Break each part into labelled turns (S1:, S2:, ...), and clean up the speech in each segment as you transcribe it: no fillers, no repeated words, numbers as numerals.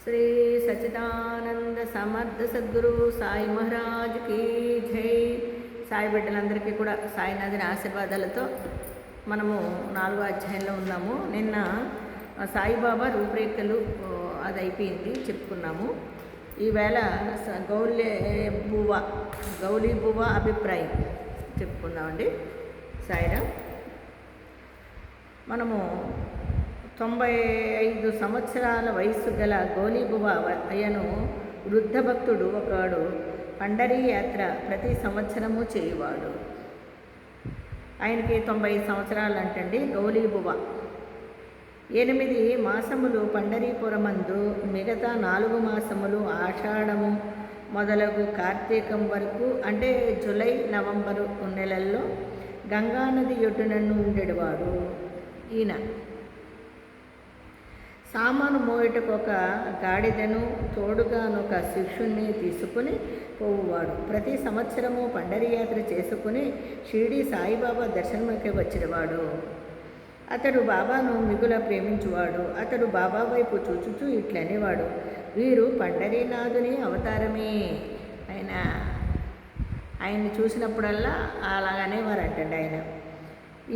S1: శ్రీ సచిదానంద సమర్థ సద్గురు సాయి మహారాజ్కి జై. సాయి బిడ్డలందరికీ కూడా సాయినాథుని ఆశీర్వాదాలతో మనము 4వ అధ్యాయంలో ఉన్నాము. నిన్న సాయిబాబా రూపురేఖలు అది అయిపోయింది, చెప్పుకున్నాము. ఈవేళ గౌలీ బువ్వ అభిప్రాయం చెప్పుకుందామండి. సాయిరామ్. మనము 95 సంవత్సరాల వయస్సు గల గౌలీబువ అయ్యను వృద్ధ భక్తుడు ఒకడు పండరీ యాత్ర ప్రతి సంవత్సరము చేయువాడు. ఆయనకి 95 సంవత్సరాలు అంటండి. గౌలీబువ 8 మాసములు పండరీపురమందు, మిగతా 4 మాసములు ఆషాఢము మొదలగు కార్తీకం వరకు, అంటే జూలై నవంబరు నెలల్లో గంగానది ఒడ్డునన్ను ఉండేవాడు. ఈయన సామాను మోయటకు ఒక గాడిదను తోడుగానొక శిష్యుణ్ణి తీసుకుని పోవువాడు. ప్రతి సంవత్సరము పండరీ యాత్ర చేసుకుని షిరిడి సాయిబాబా దర్శనముకి వచ్చినవాడు. అతడు బాబాను మిగుల ప్రేమించువాడు. అతడు బాబా వైపు చూచుచూ ఇట్లనేవాడు, వీరు పండరీనాథుని అవతారమే. ఆయన్ని చూసినప్పుడల్లా అలాగనేవారంటండి.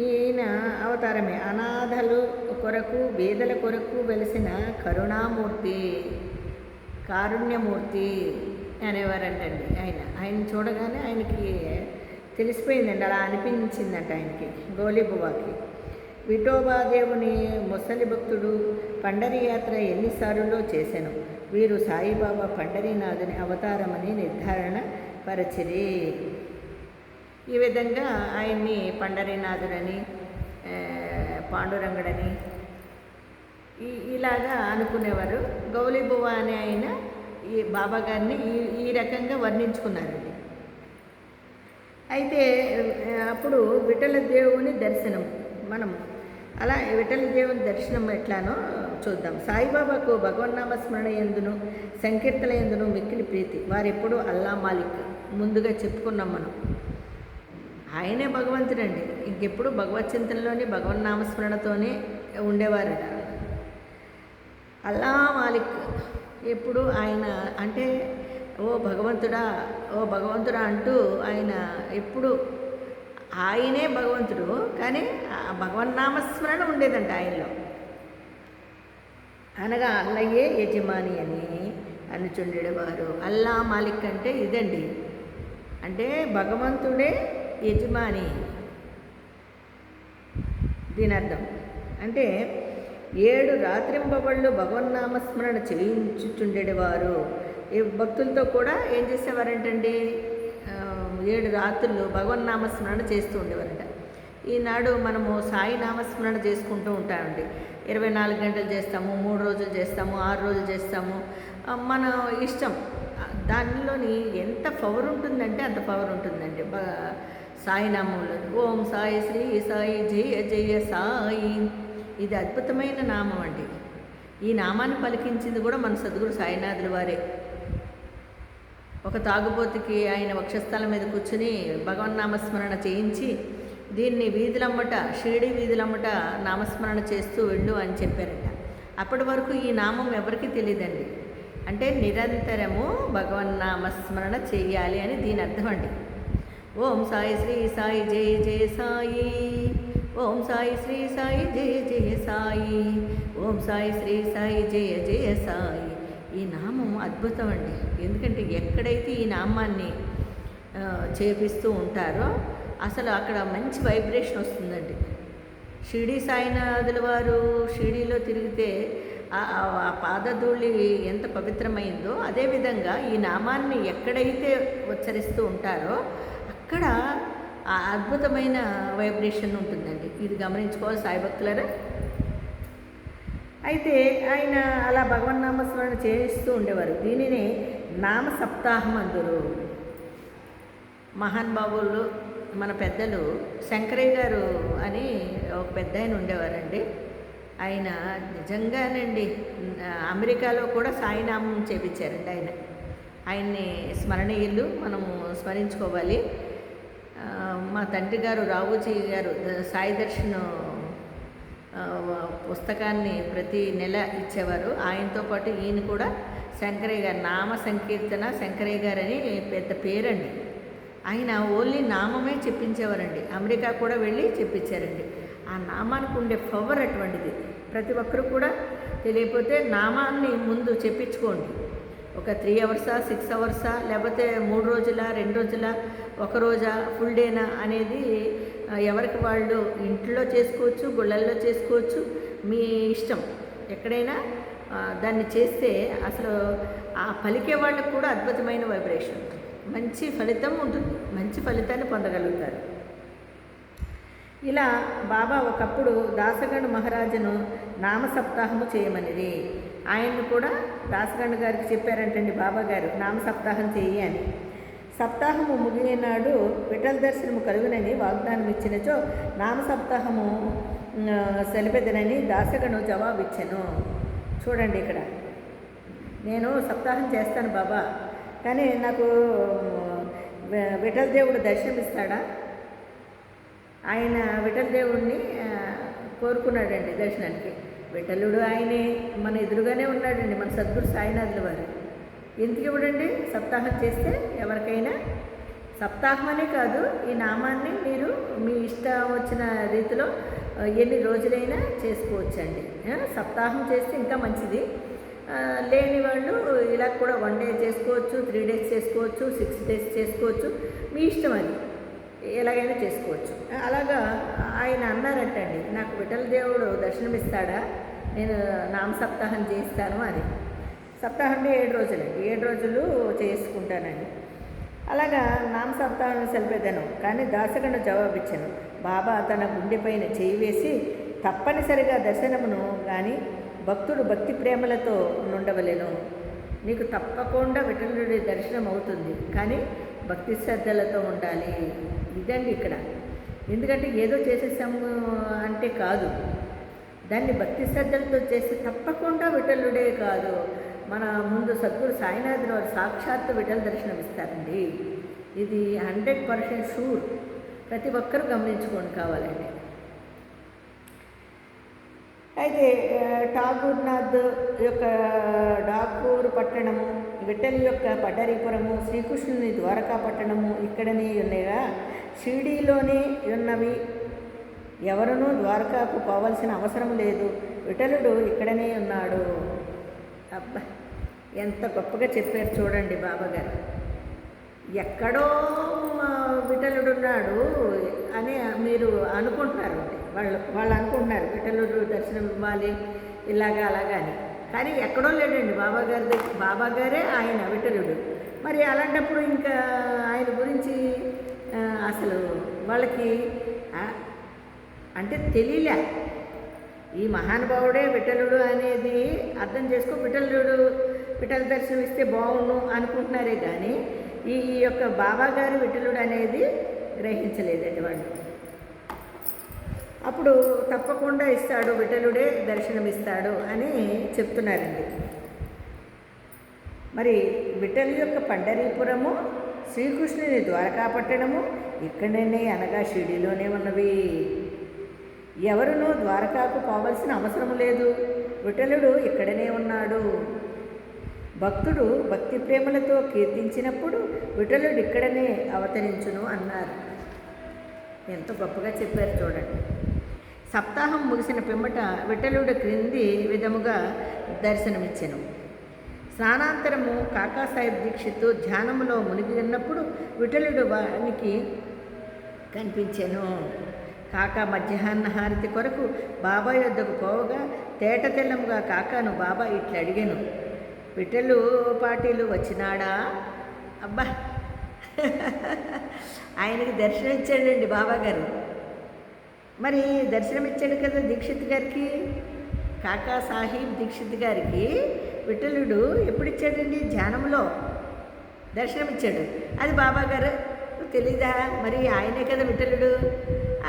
S1: ఈయన అవతారమే. అనాథలు కొరకు, బీదల కొరకు వెలిసిన కరుణామూర్తి, కారుణ్యమూర్తి అనేవారంటండి. ఆయన చూడగానే ఆయనకి తెలిసిపోయిందండి, అలా అనిపించిందంట ఆయనకి, గౌలీబువాకి. విఠోబాదేవుని ముసలి భక్తుడు పండరీ యాత్ర ఎన్నిసార్లు చేశాను. వీరు సాయిబాబా పండరీనాథుని అవతారమని నిర్ధారణ పరిచిరి. ఈ విధంగా ఆయన్ని పండరీనాథుడని, పాండురంగుడని ఇలాగా అనుకునేవారు. గౌలీబువ అనే ఆయన ఈ బాబా గారిని ఈ రకంగా వర్ణించుకున్నారండి. అయితే అప్పుడు విఠల దేవుని దర్శనం, మనం అలా విఠల దేవుని దర్శనం ఎట్లానో చూద్దాం. సాయిబాబాకు భగవన్నామస్మరణ ఎందును, సంకీర్తన ఎందును మిక్కిలి ప్రీతి. వారెప్పుడు అల్లా మాలిక్, ముందుగా చెప్పుకున్నాం మనం. ఆయనే భగవంతుడండి. ఇంకెప్పుడు భగవత్ చింతనలోని భగవన్నామస్మరణతోనే ఉండేవారట. అల్లా మాలిక్ ఎప్పుడు ఆయన అంటే ఓ భగవంతుడా అంటూ ఆయన ఎప్పుడు ఆయనే భగవంతుడు, కానీ భగవన్నామస్మరణ ఉండేదంట ఆయనలో. అనగా అల్లయ్యే యజమాని అని అనుచుండేవారు. అల్లా మాలిక్ అంటే ఇదండి, అంటే భగవంతుడే యజమాని. దీని అర్థం అంటే 7 రాత్రింబవళ్ళు భగవన్నామస్మరణ చేయించుచుండేవారు. ఈ భక్తులతో కూడా ఏం చేసేవారంటండి, 7 రాత్రులు భగవన్నామస్మరణ చేస్తూ ఉండేవారంట. ఈనాడు మనము సాయి నామస్మరణ చేసుకుంటూ ఉంటామండి. 24 గంటలు చేస్తాము, 3 రోజులు చేస్తాము, 6 రోజులు చేస్తాము, మన ఇష్టం. దానిలోని ఎంత పవర్ ఉంటుందంటే అంత పవర్ ఉంటుందండి సాయి నామంలో. ఓం సాయి శ్రీ సాయి జయ జయ సాయి, ఇది అద్భుతమైన నామం అండి. ఈ నామాన్ని పలికించింది కూడా మన సద్గురు సాయినాథుల వారే. ఒక తాగుబోతుకి ఆయన వక్షస్థలం మీద కూర్చుని భగవన్నామస్మరణ చేయించి, దీన్ని వీధులమ్మట, షిరిడి వీధులమ్మట నామస్మరణ చేస్తూ వెళ్ళు అని చెప్పారట. అప్పటి వరకు ఈ నామం ఎవరికీ తెలియదండి. అంటే నిరంతరము భగవన్నామస్మరణ చెయ్యాలి అని దీని అర్థం అండి. ఓం సాయి శ్రీ సాయి జయ జయ సాయి, ఓం సాయి శ్రీ సాయి జయ జయ సాయి, ఓం సాయి శ్రీ సాయి జయ జయ సాయి. ఈ నామం అద్భుతం అండి. ఎందుకంటే ఎక్కడైతే ఈ నామాన్ని చేపిస్తూ ఉంటారో అసలు అక్కడ మంచి వైబ్రేషన్ వస్తుందండి. షిరిడి సాయినాథుల వారు షిరిడీలో తిరిగితే ఆ పాదధూళి ఎంత పవిత్రమైందో, అదేవిధంగా ఈ నామాన్ని ఎక్కడైతే ఉచ్చరిస్తూ ఉంటారో అక్కడ ఆ అద్భుతమైన వైబ్రేషన్ ఉంటుందండి. ఇది గమనించుకోవాలి సాయి భక్తులారా. అయితే ఆయన అలా భగవన్నామస్మరణ చేస్తూ ఉండేవారు. దీనిని నామ సప్తాహం అందురు. మహానుభావులు మన పెద్దలు శంకరయ్య గారు అని ఒక పెద్ద ఆయన ఉండేవారండి. ఆయన నిజంగానండి అమెరికాలో కూడా సాయినామం చేపించారండి. ఆయన్ని స్మరణీయులు, మనము స్మరించుకోవాలి. మా తండ్రి గారు రావుజీ గారు సాయి దర్శనం పుస్తకాన్ని ప్రతి నెల ఇచ్చేవారు. ఆయనతో పాటు ఈయన కూడా శంకరయ్య గారు, నామ సంకీర్తన శంకరయ్య గారని పెద్ద పేరండి. ఆయన ఓన్లీ నామమే చెప్పించేవారండి. అమెరికా కూడా వెళ్ళి చెప్పించారండి. ఆ నామానికి ఉండే పవర్ అటువంటిది. ప్రతి ఒక్కరు కూడా తెలియకపోతే నామాన్ని ముందు చెప్పించుకోండి. ఒక 3 అవర్సా, 6 అవర్సా, లేకపోతే 3 రోజుల, 2 రోజుల, ఒక రోజా, ఫుల్ డేనా అనేది ఎవరికి వాళ్ళు ఇంట్లో చేసుకోవచ్చు, గుళ్ళల్లో చేసుకోవచ్చు, మీ ఇష్టం. ఎక్కడైనా దాన్ని చేస్తే అసలు ఆ పలికే వాళ్ళకు కూడా అద్భుతమైన వైబ్రేషన్, మంచి ఫలితం ఉంటుంది, మంచి ఫలితాన్ని పొందగలుగుతారు. ఇలా బాబా ఒకప్పుడు దాసగణ్ మహారాజును నామ సప్తాహము చేయమనిది. ఆయన్ని కూడా దాసగణ్ గారికి చెప్పారంటండి బాబా గారు, నామ సప్తాహం చెయ్యి అని. సప్తాహము ముగియనాడు విఠల దర్శనము కలుగునని వాగ్దానం ఇచ్చినచో నామ సప్తాహము సెలిపెదనని దాసగను జవాబిచ్చాను. చూడండి, ఇక్కడ నేను సప్తాహం చేస్తాను బాబా, కానీ నాకు విఠల దేవుడు దర్శనమిస్తాడా? ఆయన విఠల దేవుడిని కోరుకున్నాడండి దర్శనానికి. విఠలుడు ఆయనే మన ఎదురుగానే ఉన్నాడండి, మన సద్గురు సాయినాథుల వారు. ఎందుకు ఇవ్వడండి? సప్తాహం చేస్తే ఎవరికైనా. సప్తాహం అనే కాదు, ఈ నామాన్ని మీరు మీ ఇష్టం వచ్చిన రీతిలో ఎన్ని రోజులైనా చేసుకోవచ్చండి. సప్తాహం చేస్తే ఇంకా మంచిది. లేని వాళ్ళు ఇలా కూడా 1 డే చేసుకోవచ్చు, 3 డేస్ చేసుకోవచ్చు, 6 డేస్ చేసుకోవచ్చు, మీ ఇష్టం. అది ఎలాగైనా చేసుకోవచ్చు. అలాగా ఆయన అన్నారంటండి, నాకు విఠల దేవుడు దర్శనమిస్తాడా, నేను నామ సప్తాహం చేస్తాను అని. సప్తాహం అంటే 7 రోజులండి, 7 రోజులు చేసుకుంటానండి. అలాగా నామ సప్తాహం సెలిపెదను. కానీ దాసగను జవాబిచ్చాను. బాబా తన గుండెపైన చేయి వేసి, తప్పనిసరిగా దర్శనమును కానీ భక్తుడు భక్తి ప్రేమలతో నుండవలెను. నీకు తప్పకుండా విఠలుడి దర్శనం అవుతుంది, కానీ భక్తి శ్రద్ధలతో ఉండాలి. ఇదండి ఇక్కడ. ఎందుకంటే ఏదో చేసేసాము అంటే కాదు, దాన్ని భక్తి శ్రద్ధలతో చేసి తప్పకుండా విఠలుడే కాదు, మన ముందు సద్గురు సాయినాథుల వారు సాక్షాత్తు విఠల దర్శనం ఇస్తారండి. ఇది 100% షూర్. ప్రతి ఒక్కరూ గమనించుకోండి కావాలండి. అయితే ఠాగూర్నాథ్ యొక్క డాకూర్ పట్టణము, విఠల్ యొక్క పడ్డరీపురము, శ్రీకృష్ణుని ద్వారకా పట్టణము ఇక్కడనే ఉన్నాయిగా, షిరిడీలోనే ఉన్నవి. ఎవరునూ ద్వారకాకు పోవాల్సిన అవసరం లేదు, విఠలుడు ఇక్కడనే ఉన్నాడు. అబ్బా, ఎంత గొప్పగా చెప్పారు చూడండి బాబాగారు. ఎక్కడో విఠలుడున్నాడు అని మీరు అనుకుంటున్నారు, వాళ్ళు అనుకుంటున్నారు విఠలుడు దర్శనం ఇవ్వాలి ఇలాగా అలాగా అని. కానీ ఎక్కడో లేడండి బాబాగారే ఆయన విఠలుడు. మరి అలాంటప్పుడు ఇంకా ఆయన గురించి అసలు వాళ్ళకి అంటే తెలియలే. ఈ మహానుభావుడే విఠలుడు అనేది అర్థం చేసుకో, విఠల దర్శనం ఇస్తే బాగుండు అనుకుంటున్నారే కానీ ఈ యొక్క బాబాగారి విఠలుడు అనేది గ్రహించలేదండి వాళ్ళు. అప్పుడు తప్పకుండా ఇస్తాడు, విఠలుడే దర్శనమిస్తాడు అని చెప్తున్నారండి. మరి విఠల్ యొక్క పండరీపురము, శ్రీకృష్ణుని ద్వారకా పట్టణము ఇక్కడనే అనగా షిరిడీలోనే ఉన్నవి. ఎవరునూ ద్వారకాకు పోవలసిన అవసరం లేదు, విఠలుడు ఇక్కడనే ఉన్నాడు. భక్తుడు భక్తి ప్రేమలతో కీర్తించినప్పుడు విఠలుడు ఇక్కడనే అవతరించును అన్నారు. ఎంత గొప్పగా చెప్పారు చూడండి. సప్తాహం ముగిసిన పిమ్మట విఠలుడు క్రింది విధముగా దర్శనమిచ్చెను. స్నానాంతరము కాకాసాహెబ్ దీక్షిత్ ధ్యానములో మునిగి ఉన్నప్పుడు విఠలుడు వానికి కనిపించెను. కాకా మధ్యాహ్న హారతి కొరకు బాబా యొద్దకు పోవగా తేట తెల్లముగా కాకాను బాబా ఇట్లా అడిగాను, విఠలు పాటీలు వచ్చినాడా? అబ్బా, ఆయనకి దర్శనం ఇచ్చాడండి బాబాగారు. మరి దర్శనం ఇచ్చాడు కదా దీక్షిత్ గారికి, కాకా సాహెబ్ దీక్షిత్ గారికి విఠలుడు ఎప్పుడు ఇచ్చాడండి? ధ్యానంలో దర్శనం ఇచ్చాడు. అది బాబాగారు తెలీదా? మరి ఆయనే కదా విఠలుడు,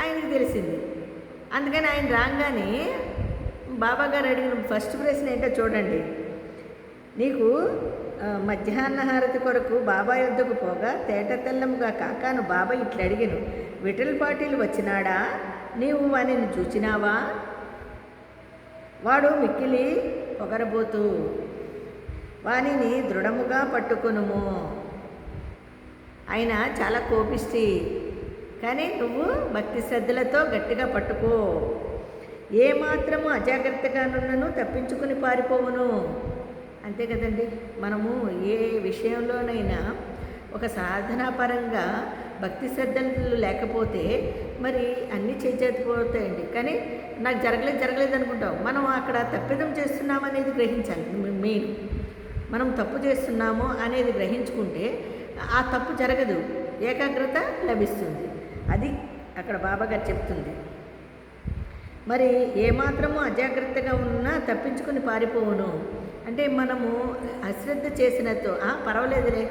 S1: ఆయనకి తెలిసింది. అందుకని ఆయన రాగానే బాబాగారు అడిగిన ఫస్ట్ ప్రశ్న ఏంటో చూడండి. నీకు మధ్యాహ్న హారతి కొరకు బాబా యొద్దకు పోగా తేట తెల్లముగా కాకాను బాబా ఇట్లా అడిగాను, విఠల్ పాటీలు వచ్చినాడా? నీవు వానిని చూచినావా? వాడు మిక్కిలి పొగరబోతూ వానిని దృఢముగా పట్టుకొనుము. ఆయన చాలా కోపిష్టి, కానీ నువ్వు భక్తి శ్రద్ధలతో గట్టిగా పట్టుకో. ఏమాత్రము అజాగ్రత్తగానున్నను తప్పించుకుని పారిపోవును. అంతే కదండి. మనము ఏ విషయంలోనైనా ఒక సాధనాపరంగా భక్తి శ్రద్ధలు లేకపోతే మరి అన్నీ చేసేపోతాయండి. కానీ నాకు జరగలేదు అనుకుంటాం. మనం అక్కడ తప్పిదం చేస్తున్నాము అనేది గ్రహించాలి. మెయిన్ మనం తప్పు చేస్తున్నాము అనేది గ్రహించుకుంటే ఆ తప్పు జరగదు, ఏకాగ్రత లభిస్తుంది. అది అక్కడ బాబాగారు చెప్తుంది. మరి ఏమాత్రము అజాగ్రత్తగా ఉన్నా తప్పించుకుని పారిపోవును. అంటే మనము అశ్రద్ధ చేసినతో పర్వాలేదులే,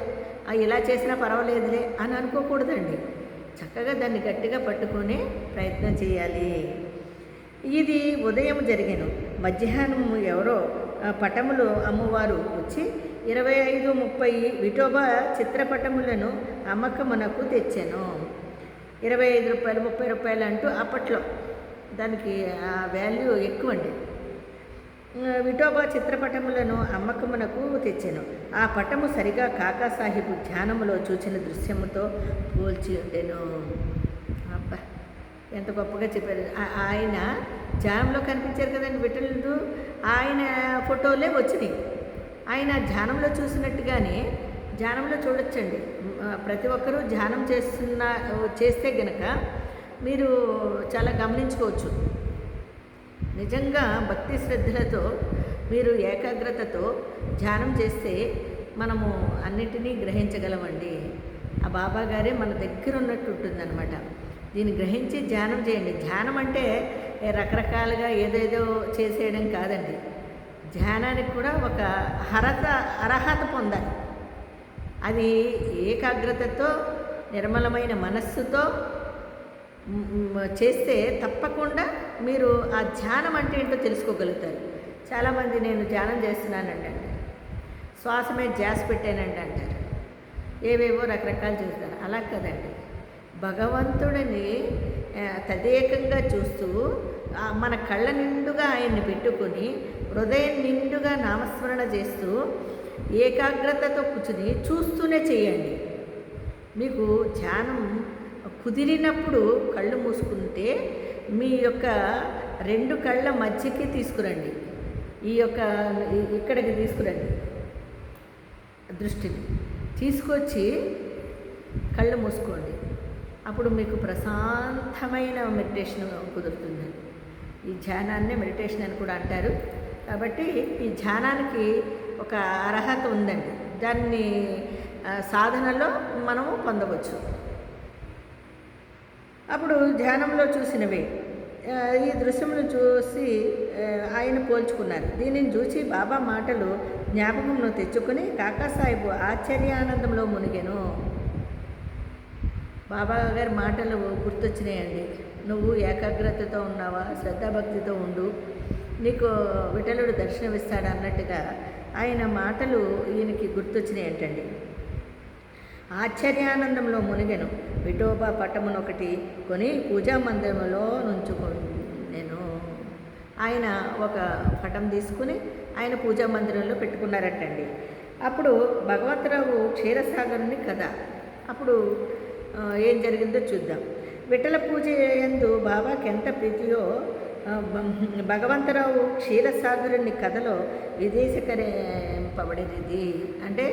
S1: ఇలా చేసినా పర్వాలేదులే అని అనుకోకూడదండి. చక్కగా దాన్ని గట్టిగా పట్టుకునే ప్రయత్నం చేయాలి. ఇది ఉదయం జరిగాను. మధ్యాహ్నం ఎవరో పటములు అమ్మవారు వచ్చి 25-30 విఠోబా చిత్రపటములను అమ్మకమునకు తెచ్చాను. 25 రూపాయలు 30 రూపాయలు అంటూ అప్పట్లో దానికి ఆ వాల్యూ ఎక్కువండి. విఠోబా చిత్రపటములను అమ్మకమునకు తెచ్చాను. ఆ పటము సరిగా కాకాసాహిబు ధ్యానములో చూచిన దృశ్యముతో పోల్చి ఉండెను. అబ్బా, ఎంత గొప్పగా చెప్పారు. ఆయన ధ్యానంలో కనిపించారు కదండి విఠలుడు, ఆయన ఫోటోలే వచ్చినాయి. ఆయన ధ్యానంలో చూసినట్టుగానే ధ్యానంలో చూడొచ్చండి. ప్రతి ఒక్కరూ ధ్యానం చేస్తే గనక మీరు చాలా గమనించుకోవచ్చు. నిజంగా భక్తి శ్రద్ధలతో మీరు ఏకాగ్రతతో ధ్యానం చేస్తే మనము అన్నిటినీ గ్రహించగలమండి. ఆ బాబా గారే మన దగ్గర ఉన్నట్టు ఉంటుందన్నమాట. దీన్ని గ్రహించి ధ్యానం చేయండి. ధ్యానం అంటే రకరకాలుగా ఏదేదో చేసేయడం కాదండి. ధ్యానానికి కూడా ఒక అర్హత పొందాలి. అది ఏకాగ్రతతో నిర్మలమైన మనస్సుతో చేస్తే తప్పకుండా మీరు ఆ ధ్యానం అంటే ఏంటో తెలుసుకోగలుగుతారు. చాలామంది నేను ధ్యానం చేస్తున్నానండి అంటారు, శ్వాస మీద ధ్యాస పెట్టానండి అంటారు, ఏవేవో రకరకాలు చూస్తారు. అలా కదండి, భగవంతుడిని తదేకంగా చూస్తూ మన కళ్ళ నిండుగా ఆయన్ని పెట్టుకొని హృదయం నిండుగా నామస్మరణ చేస్తూ ఏకాగ్రతతో కూర్చుని చూస్తూనే చేయండి. మీకు ధ్యానం కుదిరినప్పుడు కళ్ళు మూసుకుంటే మీ యొక్క 2 కళ్ళ మధ్యకి తీసుకురండి. ఇక్కడికి తీసుకురండి, దృష్టిని తీసుకొచ్చి కళ్ళు మూసుకోండి. అప్పుడు మీకు ప్రశాంతమైన మెడిటేషన్ కుదురుతుంది. ఈ ధ్యానాన్నే మెడిటేషన్ అని కూడా అంటారు. కాబట్టి ఈ ధ్యానానికి ఒక అర్హత ఉందండి. దాన్ని సాధనలో మనము పొందవచ్చు. అప్పుడు ధ్యానంలో చూసినవి ఈ దృశ్యమును చూసి ఆయన పోల్చుకున్నారు. దీనిని చూసి బాబా మాటలు జ్ఞాపకంలో తెచ్చుకొని కాకాసాహెబు ఆశ్చర్యానందంలో మునిగెను. బాబా గారి మాటలు గుర్తొచ్చినాయండి. నువ్వు ఏకాగ్రతతో ఉన్నావా, శ్రద్ధాభక్తితో ఉండు, నీకు విఠలుడు దర్శనమిస్తాడు అన్నట్టుగా ఆయన మాటలు ఈయనకి గుర్తొచ్చినాయి ఏంటండి. ఆశ్చర్యానందంలో మునిగెను. విఠోబా పటమునొకటి కొని పూజా మందిరంలో నేను ఆయన ఒక పటం తీసుకుని ఆయన పూజా మందిరంలో పెట్టుకున్నారటండి. అప్పుడు భగవంతరావు క్షీరసాగరుని కథ. అప్పుడు ఏం జరిగిందో చూద్దాం. విఠల పూజ యందు బాబాకి ఎంత ప్రీతియో భగవంతరావు క్షీరసాగరుని కథలో విదేశీకరింపబడినది, అంటే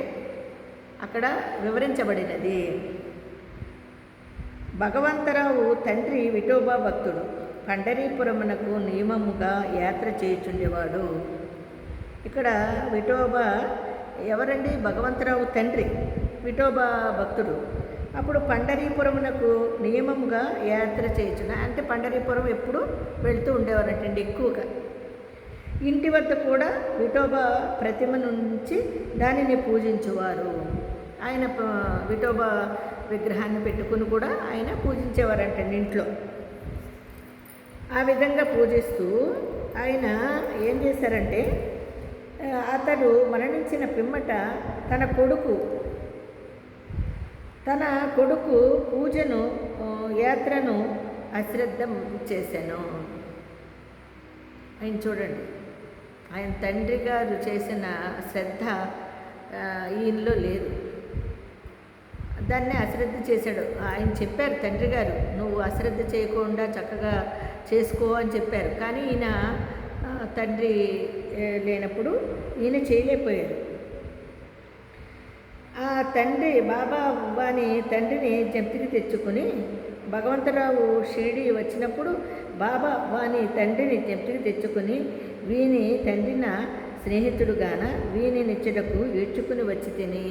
S1: అక్కడ వివరించబడినది. భగవంతరావు తండ్రి విఠోబా భక్తుడు. పండరీపురమునకు నియమముగా యాత్ర చేయుచుండేవాడు. ఇక్కడ విఠోబా ఎవరండి? భగవంతరావు తండ్రి, విఠోబా భక్తుడు. అప్పుడు పండరీపురమునకు నియమముగా యాత్ర చేయుచున్న, అంటే పండరీపురం ఎప్పుడు వెళుతూ ఉండేవారంటండి ఎక్కువగా. ఇంటి వద్ద కూడా విఠోబా ప్రతిమ నుంచి దానిని పూజించువారు. ఆయన విఠోబా విగ్రహాన్ని పెట్టుకుని కూడా ఆయన పూజించేవారంటండి ఇంట్లో. ఆ విధంగా పూజిస్తూ ఆయన ఏం చేశారంటే, అతడు మరణించిన పిమ్మట తన కొడుకు పూజను యాత్రను అశ్రద్ధ చేశాను. ఆయన చూడండి, ఆయన తండ్రి గారు చేసిన శ్రద్ధ ఈయనలో లేదు. దాన్ని అశ్రద్ధ చేశాడు. ఆయన చెప్పారు తండ్రి గారు, నువ్వు అశ్రద్ధ చేయకుండా చక్కగా చేసుకో అని చెప్పారు. కానీ ఈయన తండ్రి లేనప్పుడు ఈయన చేయలేకపోయారు. ఆ తండ్రి బాబా వాని తండ్రిని జ్ఞప్తికి తెచ్చుకొని భగవంతరావు షిరిడి వచ్చినప్పుడు బాబా వాని తండ్రిని జ్ఞప్తికి తెచ్చుకొని వీని తండ్రిన స్నేహితుడుగాన వీని నిచ్చడకు ఈడ్చుకుని వచ్చి తిని.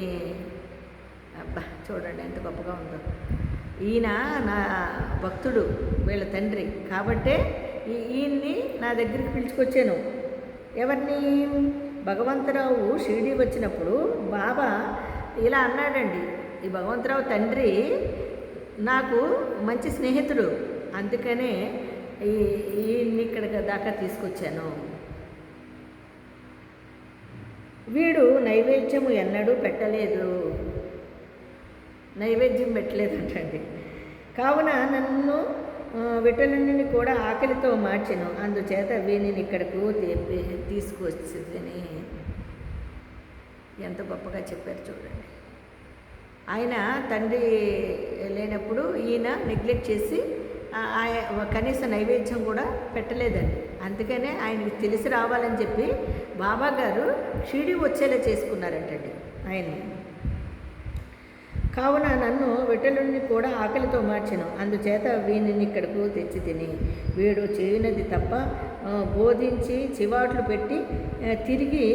S1: అబ్బా చూడండి ఎంత గొప్పగా ఉందో. ఈయన నా భక్తుడు, వీళ్ళ తండ్రి కాబట్టే ఈయన్ని నా దగ్గరికి పిలుచుకొచ్చాను. ఎవరిని? భగవంతరావు షిరిడి వచ్చినప్పుడు బాబా ఇలా అన్నాడండి, ఈ భగవంతరావు తండ్రి నాకు మంచి స్నేహితుడు, అందుకనే ఈయన్ని ఇక్కడ దాకా తీసుకొచ్చాను. వీడు నైవేద్యము ఎన్నడూ పెట్టలేదు, నైవేద్యం పెట్టలేదంటండి. కావున నన్ను విఠలుని కూడా ఆకలితో మార్చెను, అందుచేత వీనిని ఇక్కడకు తీసుకొచ్చిందని. ఎంత గొప్పగా చెప్పారు చూడండి. ఆయన తండ్రి లేనప్పుడు ఈయన నెగ్లెక్ట్ చేసి కనీస నైవేద్యం కూడా పెట్టలేదండి. అందుకనే ఆయనకి తెలిసి రావాలని చెప్పి బాబా గారు షిరిడి వచ్చేలా చేసుకున్నారంటండి ఆయన్ని. కావున నన్ను విఠలుని కూడా ఆకలితో మార్చెను, అందుచేత వీనిని ఇక్కడకు తెచ్చి తిని. వీడు చేయనది తప్ప బోధించి చివాట్లు పెట్టి తిరిగి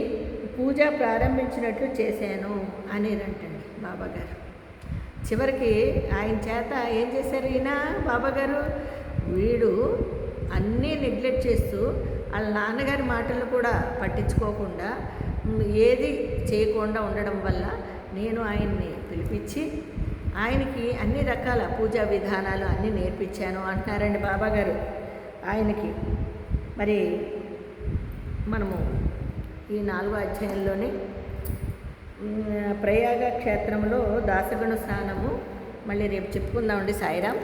S1: పూజ ప్రారంభించినట్లు చేశాను అనేదంటండి బాబాగారు. చివరికి ఆయన చేత ఏం చేశారు ఈయన బాబాగారు? వీడు అన్నీ నెగ్లెక్ట్ చేస్తూ వాళ్ళ నాన్నగారి మాటలు కూడా పట్టించుకోకుండా ఏది చేయకుండా ఉండడం వల్ల నేను ఆయన్ని పిలిపించి ఆయనకి అన్ని రకాల పూజా విధానాలు అన్నీ నేర్పించాను అంటున్నారండి బాబాగారు ఆయనకి. మరి మనము ఈ 4వ అధ్యాయంలోని ప్రయాగ క్షేత్రంలో దాసగణ స్నానము మళ్ళీ రేపు చెప్పుకుందామండి. సాయిరాం.